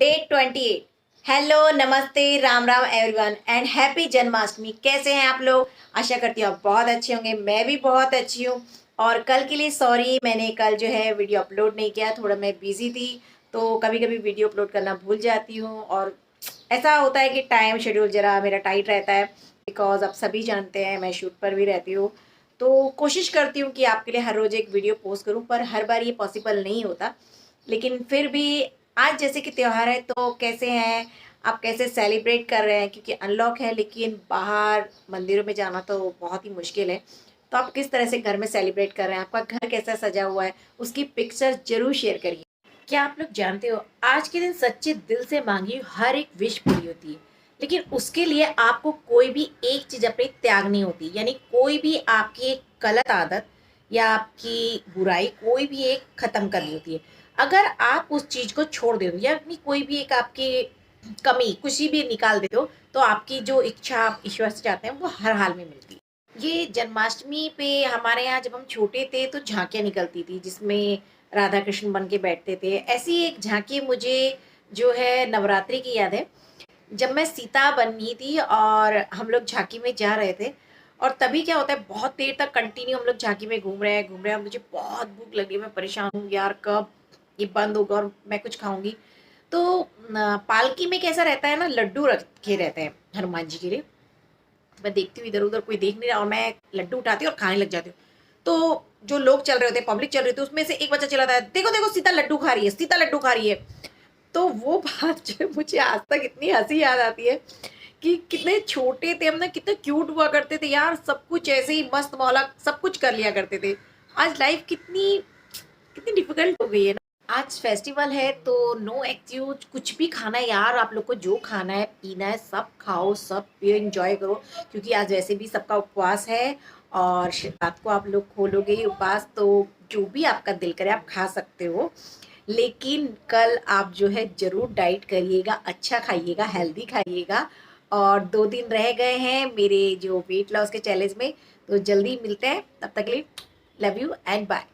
Day 28। Hello, नमस्ते, Ram Ram everyone and happy Janmashtami. कैसे हैं आप लोग? आशा करती हूँ आप बहुत अच्छे होंगे। मैं भी बहुत अच्छी हूँ। और कल के लिए सॉरी, मैंने कल जो है वीडियो अपलोड नहीं किया, थोड़ा मैं बिजी थी। तो कभी कभी वीडियो अपलोड करना भूल जाती हूँ और ऐसा होता है कि टाइम शेड्यूल ज़रा मेरा टाइट रहता है। बिकॉज आप सभी जानते हैं मैं शूट पर भी रहती हूँ। तो कोशिश करती हूँ कि आपके लिए हर रोज़ एक वीडियो पोस्ट करूँ, पर हर बार ये पॉसिबल नहीं होता। लेकिन फिर भी आज जैसे कि त्योहार है, तो कैसे हैं आप, कैसे सेलिब्रेट कर रहे हैं? क्योंकि अनलॉक है, लेकिन बाहर मंदिरों में जाना तो बहुत ही मुश्किल है। तो आप किस तरह से घर में सेलिब्रेट कर रहे हैं? आपका घर कैसा सजा हुआ है, उसकी पिक्चर जरूर शेयर करिए। क्या आप लोग जानते हो, आज के दिन सच्चे दिल से मांगी हुई हर एक विश पूरी होती है। लेकिन उसके लिए आपको कोई भी एक चीज अपनी त्यागनी होती है, यानी कोई भी आपकी एक गलत आदत या आपकी बुराई कोई भी एक खत्म करनी होती है। अगर आप उस चीज को छोड़ देते हो या अपनी कोई भी एक आपकी कमी कुछ भी निकाल देते हो, तो आपकी जो इच्छा आप ईश्वर से चाहते हैं वो हर हाल में मिलती है। ये जन्माष्टमी पे हमारे यहाँ जब हम छोटे थे तो झांकियाँ निकलती थी, जिसमें राधा कृष्ण बन के बैठते थे। ऐसी एक झांकी मुझे जो है नवरात्रि की याद है, जब मैं सीता बनी थी और हम लोग झांकी में जा रहे थे। और तभी क्या होता है, बहुत देर तक कंटिन्यू हम लोग झांकी में घूम रहे हैं, मुझे बहुत भूख लगी, मैं परेशान हूँ यार, कब ये बंद होगा और मैं कुछ खाऊंगी। तो पालकी में कैसा रहता है ना, लड्डू रखे रहते हैं हनुमान जी के लिए। मैं देखती हूँ इधर उधर कोई देख नहीं रहा और मैं लड्डू उठाती हूँ और खाने लग जाती हूँ। तो जो लोग चल रहे होते हैं, पब्लिक चल रही होती है, उसमें से एक बच्चा चिल्लाता है, देखो देखो सीता लड्डू खा रही है, सीता लड्डू खा रही है। तो वो बात जो है, मुझे आज तक इतनी हंसी याद आती है कि कितने छोटे थे हम ना, कितने क्यूट हुआ करते थे यार, सब कुछ ऐसे ही मस्त मौला सब कुछ कर लिया करते थे। आज लाइफ कितनी कितनी डिफिकल्ट हो गई है ना। आज फेस्टिवल है तो नो एक्सक्यूज, कुछ भी खाना है यार, आप लोग को जो खाना है पीना है सब खाओ, सब पियो, एंजॉय करो। क्योंकि आज वैसे भी सबका उपवास है और रात को आप लोग खोलोगे ही उपवास, तो जो भी आपका दिल करे आप खा सकते हो। लेकिन कल आप जो है जरूर डाइट करिएगा, अच्छा खाइएगा, हेल्दी खाइएगा। और 2 दिन रह गए हैं मेरे जो वेट लॉस के चैलेंज में, तो जल्दी मिलते हैं। तब तक के लिए लव यू एंड बाय।